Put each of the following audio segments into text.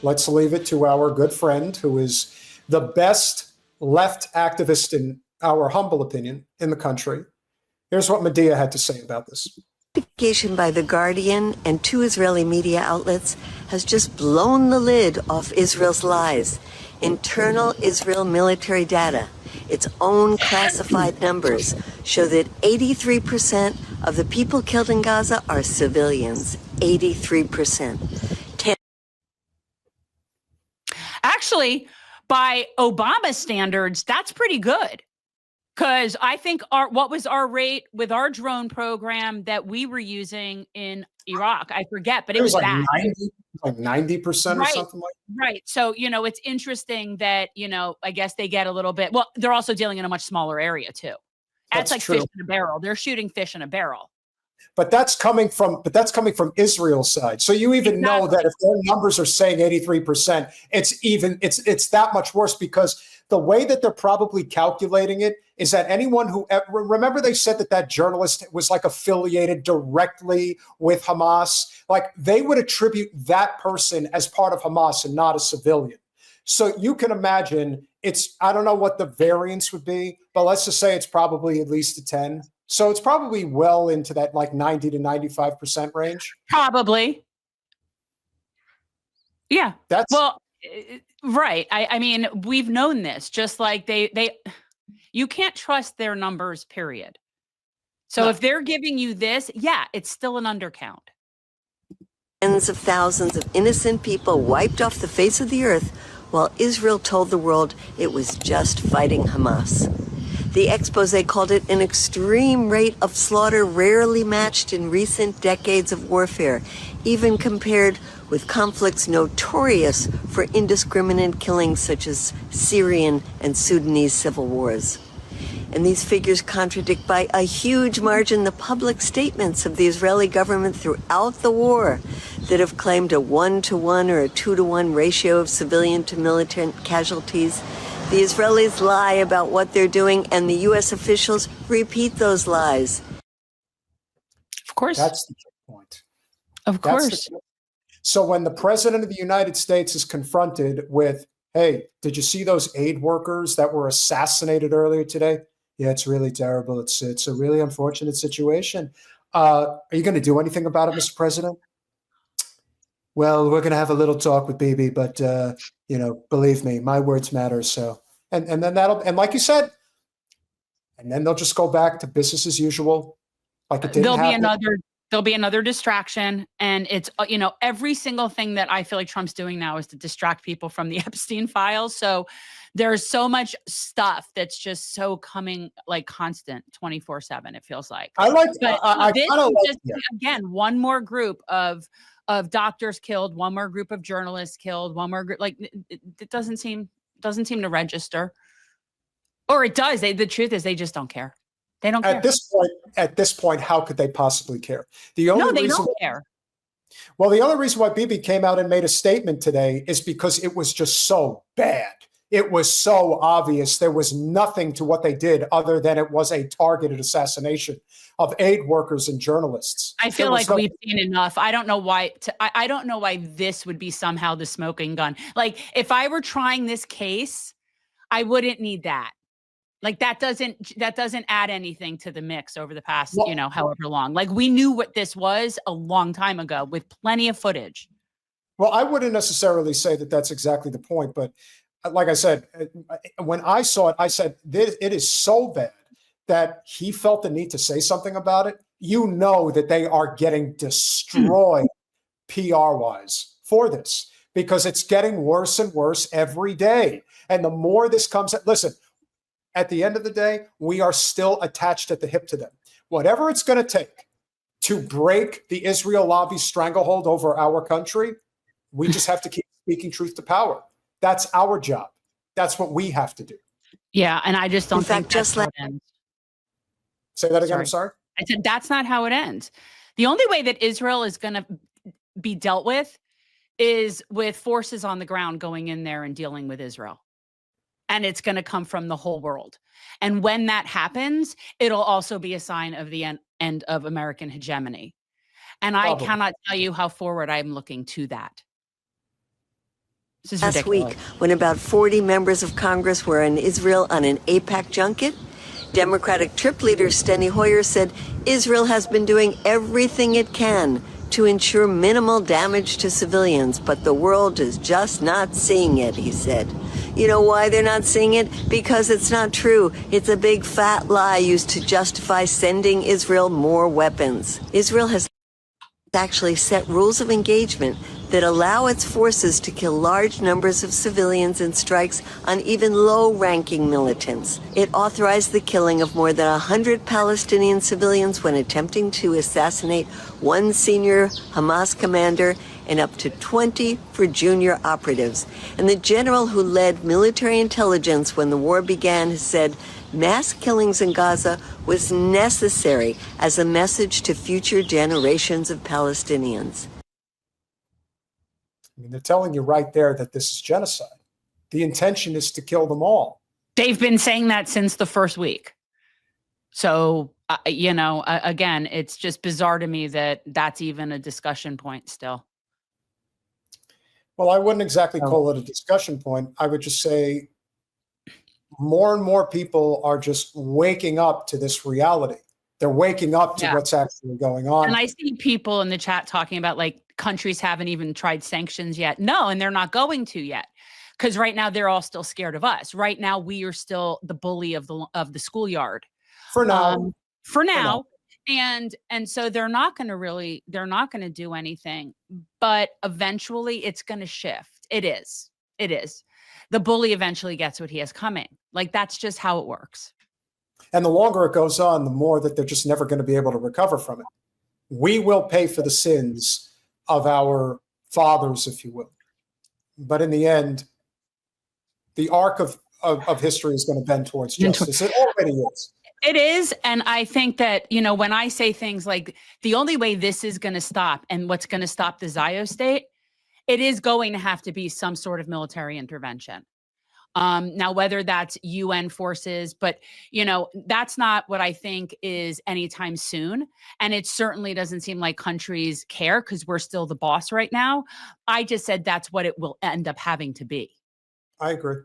let's leave it to our good friend, who is the best left activist, in our humble opinion, in the country. Here's what Medea had to say about this. Investigation by The Guardian and 2 Israeli media outlets has just blown the lid off Israel's lies. Internal Israel military data, its own classified numbers, show that 83% of the people killed in Gaza are civilians. 83%. Actually, by Obama standards, that's pretty good. Because I think what was our rate with our drone program that we were using in Iraq? I forget, but it was like bad. 90% or something like that. Right. So, it's interesting that, I guess they get a little bit, well, they're also dealing in a much smaller area too. That's like true. Fish in a barrel. They're shooting fish in a barrel. But that's coming from Israel's side. So you even know that if their numbers are saying 83%, it's that much worse, because the way that they're probably calculating it is that anyone who, remember they said that journalist was like affiliated directly with Hamas, like they would attribute that person as part of Hamas and not a civilian. So you can imagine I don't know what the variance would be, but let's just say it's probably at least a 10. So it's probably well into that like 90 to 95% range. Probably. Yeah. Right. I mean, we've known this, just like you can't trust their numbers, period. So if they're giving you this, it's still an undercount. Tens of thousands of innocent people wiped off the face of the earth while Israel told the world it was just fighting Hamas. The expose called it an extreme rate of slaughter rarely matched in recent decades of warfare, even compared with conflicts notorious for indiscriminate killings such as Syrian and Sudanese civil wars. And these figures contradict by a huge margin the public statements of the Israeli government throughout the war that have claimed a 1-to-1 or a 2-to-1 ratio of civilian to military casualties. The Israelis lie about what they're doing, and the U.S. officials repeat those lies. Of course. That's the point. Of course. So when the president of the United States is confronted with, hey, did you see those aid workers that were assassinated earlier today? Yeah, it's really terrible. It's a really unfortunate situation. Are you going to do anything about it, Mr. President? Well, we're going to have a little talk with Bibi, but believe me, my words matter. So, and then and like you said, and then they'll just go back to business as usual. Like it didn't happen. There'll be another distraction, and it's every single thing that I feel like Trump's doing now is to distract people from the Epstein files. So there's so much stuff that's just so coming like constant 24/7. It feels like. Again, one more group of doctors killed, one more group of journalists killed, one more group. Like it doesn't seem to register, or it does. The truth is they just don't care. They don't care. At this point, how could they possibly care? They don't care. Well, the only reason why Bibi came out and made a statement today is because it was just so bad. It was so obvious. There was nothing to what they did other than it was a targeted assassination of aid workers and journalists. I feel like we've seen enough. I don't know why. I don't know why this would be somehow the smoking gun. Like if I were trying this case, I wouldn't need that. Like that doesn't add anything to the mix over the past, however long. Like we knew what this was a long time ago with plenty of footage. Well, I wouldn't necessarily say that that's exactly the point, but like I said, when I saw it, I said, it is so bad that he felt the need to say something about it. You know that they are getting destroyed PR-wise for this because it's getting worse and worse every day. And the more this comes, listen, at the end of the day, we are still attached at the hip to them. Whatever it's going to take to break the Israel lobby's stranglehold over our country, we just have to keep speaking truth to power. That's our job. That's what we have to do. Yeah, and I just don't think that's how it ends. Say that again, I'm sorry? I said that's not how it ends. The only way that Israel is going to be dealt with is with forces on the ground going in there and dealing with Israel. And it's going to come from the whole world. And when that happens, it'll also be a sign of the end of American hegemony. And I cannot tell you how forward I'm looking to that. This is Last ridiculous. week, when about 40 members of Congress were in Israel on an AIPAC junket, Democratic trip leader Steny Hoyer said Israel has been doing everything it can to ensure minimal damage to civilians, but the world is just not seeing it, he said. You know why they're not seeing it? Because it's not true. It's a big fat lie used to justify sending Israel more weapons. Israel has actually set rules of engagement that allow its forces to kill large numbers of civilians in strikes on even low-ranking militants. It authorized the killing of more than 100 Palestinian civilians when attempting to assassinate one senior Hamas commander and up to 20 for junior operatives. And the general who led military intelligence when the war began has said mass killings in Gaza was necessary as a message to future generations of Palestinians. I mean, they're telling you right there that this is genocide. The intention is to kill them all. They've been saying that since the first week. So, again, it's just bizarre to me that that's even a discussion point still. Well, I wouldn't exactly call it a discussion point. I would just say more and more people are just waking up to this reality. They're waking up to what's actually going on. And I see people in the chat talking about like countries haven't even tried sanctions yet. No, and they're not going to yet. Because right now they're all still scared of us. Right now we are still the bully of the schoolyard. For now. For now. And so they're not going to do anything. But eventually it's going to shift. It is. The bully eventually gets what he has coming. Like that's just how it works. And the longer it goes on, the more that they're just never going to be able to recover from it. We will pay for the sins of our fathers, if you will. But in the end, the arc of history is going to bend towards justice. It already is. It is. And I think that, when I say things like the only way this is going to stop and what's going to stop the Zio state, it is going to have to be some sort of military intervention. Now, whether that's UN forces, but, that's not what I think is anytime soon. And it certainly doesn't seem like countries care because we're still the boss right now. I just said that's what it will end up having to be. I agree.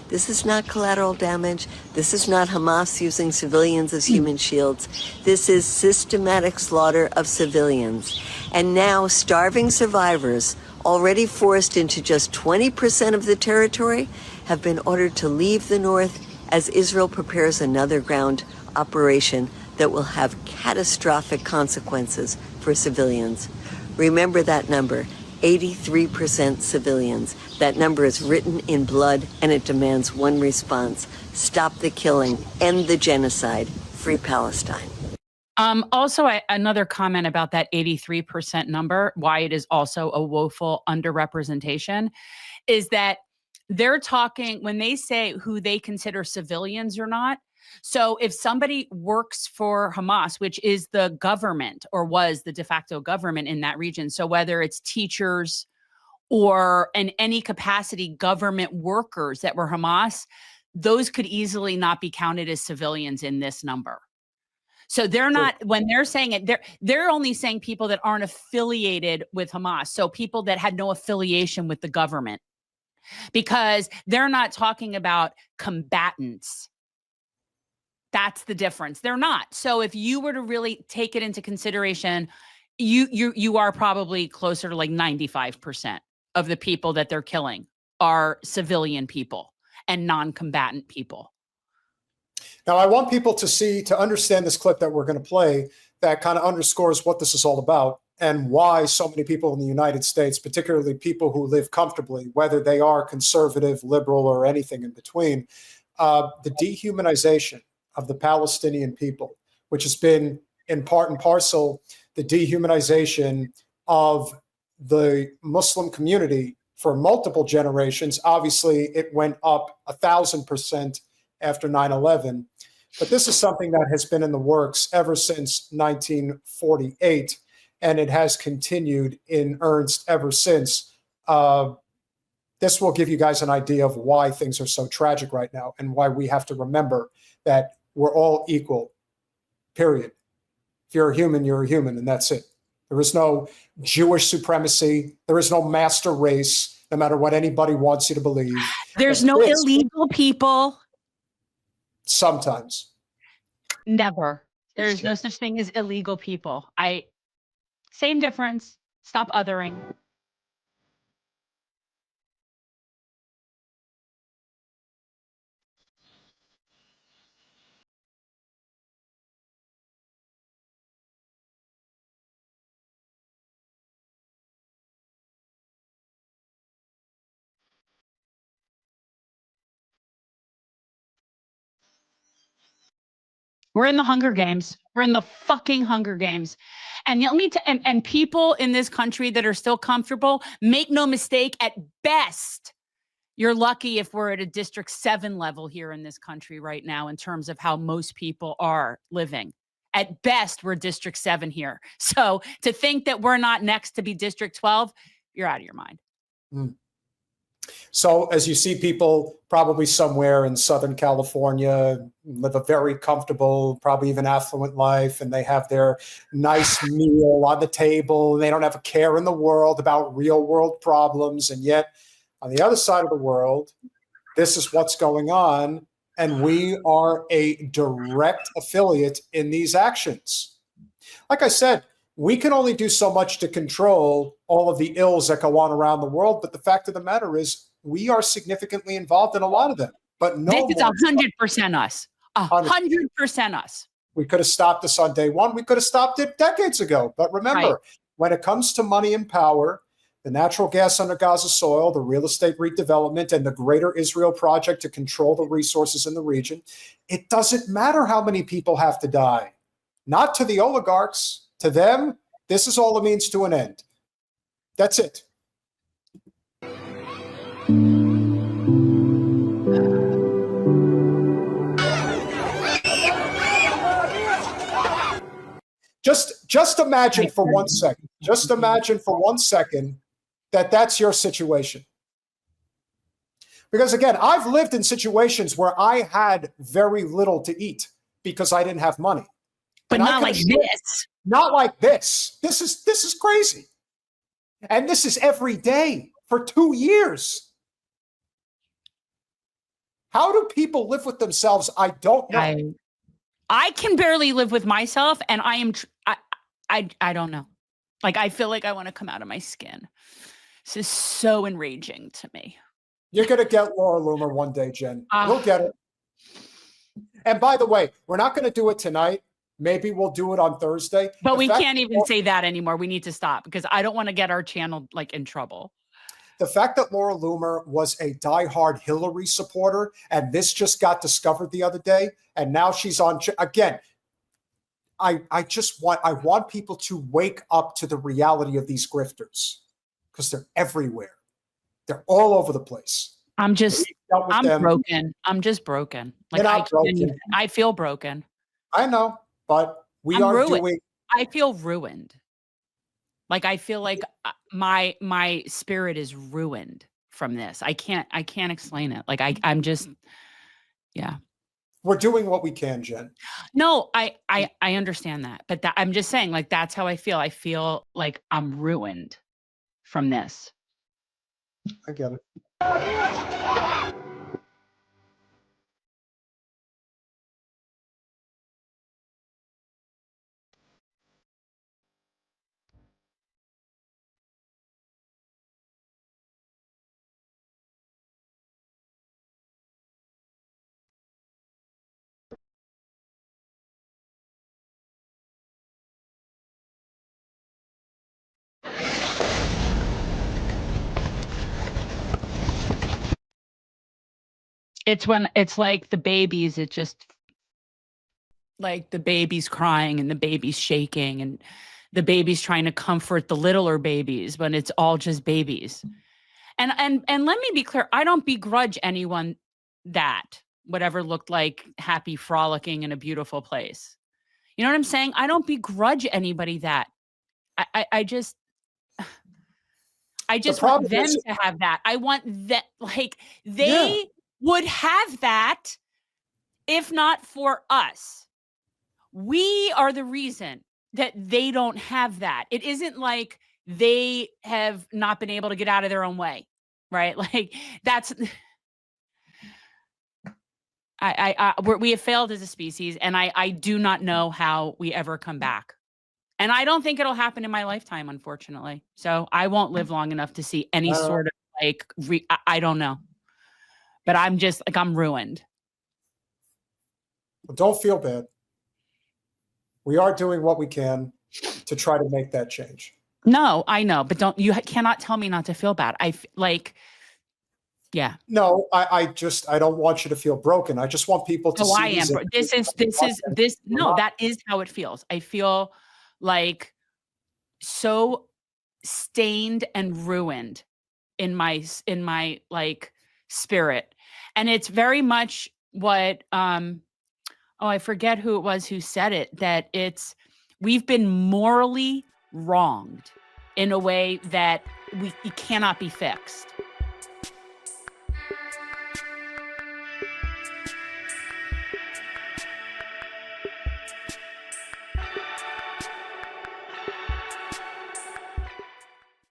This is not collateral damage. This is not Hamas using civilians as human shields. This is systematic slaughter of civilians. And now starving survivors, already forced into just 20% of the territory, have been ordered to leave the north as Israel prepares another ground operation that will have catastrophic consequences for civilians. Remember that number, 83% civilians. That number is written in blood, and it demands one response: stop the killing, end the genocide, free Palestine. Also, another comment about that 83% number, why it is also a woeful underrepresentation, is that they're talking, when they say who they consider civilians or not. So if somebody works for Hamas, which is the government or was the de facto government in that region, so whether it's teachers or in any capacity government workers that were Hamas, those could easily not be counted as civilians in this number. So they're not, when they're saying it, they're only saying people that aren't affiliated with Hamas. So people that had no affiliation with the government, because they're not talking about combatants. That's the difference. They're not. So if you were to really take it into consideration, you are probably closer to like 95% of the people that they're killing are civilian people and non-combatant people. Now, I want people to understand this clip that we're going to play that kind of underscores what this is all about and why so many people in the United States, particularly people who live comfortably, whether they are conservative, liberal, or anything in between, the dehumanization of the Palestinian people, which has been in part and parcel the dehumanization of the Muslim community for multiple generations. Obviously, it went up 1,000% after 9/11. But this is something that has been in the works ever since 1948, and it has continued in earnest ever since. This will give you guys an idea of why things are so tragic right now and why we have to remember that we're all equal, period. If you're a human, you're a human, and that's it. There is no Jewish supremacy. There is no master race. no matter what anybody wants you to believe. There's no illegal people. Sometimes. Never. There's no such thing as illegal people. Same difference. Stop othering. We're in the Hunger Games. We're in the fucking Hunger Games. And you'll need to, and people in this country that are still comfortable, make no mistake, at best, you're lucky if we're at a District 7 level here in this country right now in terms of how most people are living. At best, we're District 7 here. So to think that we're not next to be District 12, you're out of your mind. Mm. So as you see people probably somewhere in Southern California live a very comfortable, probably even affluent life, and they have their nice meal on the table, and they don't have a care in the world about real world problems. And yet on the other side of the world, this is what's going on. And we are a direct affiliate in these actions. Like I said, we can only do so much to control all of the ills that go on around the world. But the fact of the matter is, we are significantly involved in a lot of them. But no, this is 100% us. 100% us. We could have stopped this on day one. We could have stopped it decades ago. But remember, when it comes to money and power, the natural gas under Gaza soil, the real estate redevelopment, and the greater Israel project to control the resources in the region, it doesn't matter how many people have to die. Not to the oligarchs. To them, this is all a means to an end. That's it. Just imagine for 1 second. Just imagine for 1 second that that's your situation. Because again, I've lived in situations where I had very little to eat because I didn't have money. But not like this. Not like this. This is crazy. And this is every day for 2 years. How do people live with themselves? I don't know. I can barely live with myself, and I am I don't know. Like, I feel like I want to come out of my skin. This is so enraging to me. You're going to get Laura Loomer one day, Jen. You'll get it. And by the way, we're not going to do it tonight. Maybe we'll do it on Thursday. But we can't even say that anymore. We need to stop because I don't want to get our channel like in trouble. The fact that Laura Loomer was a diehard Hillary supporter, and this just got discovered the other day, and now she's on again. I want people to wake up to the reality of these grifters because they're everywhere. They're all over the place. I'm broken. I'm just broken. Like I feel broken. I know, but I'm ruined. I feel ruined. Like I feel like my spirit is ruined from this. I can't explain it. Like I'm just, yeah. We're doing what we can, Jen. No, I understand that, but I'm just saying, like, that's how I feel. I feel like I'm ruined from this. I get it. It's when it's like the babies, it just like the baby's crying and the baby's shaking and the baby's trying to comfort the littler babies, but it's all just babies. And let me be clear, I don't begrudge anyone that whatever looked like happy frolicking in a beautiful place. You know what I'm saying? I don't begrudge anybody that. I just want them to have that. I want that, like they would have that if not for us. We are the reason that they don't have that. It isn't like they have not been able to get out of their own way. right? Like that's we have failed as a species, and I do not know how we ever come back. And I don't think it'll happen in my lifetime, unfortunately. So I won't live long enough to see any sort of like I don't know. But I'm just like I'm ruined. Well, don't feel bad. We are doing what we can to try to make that change. No, I know, but cannot tell me not to feel bad. Yeah. No, I don't want you to feel broken. I just want people to Oh, see I am. That is how it feels. I feel like so stained and ruined in my like spirit. And it's very much what I forget who it was who said it, that we've been morally wronged in a way that it cannot be fixed.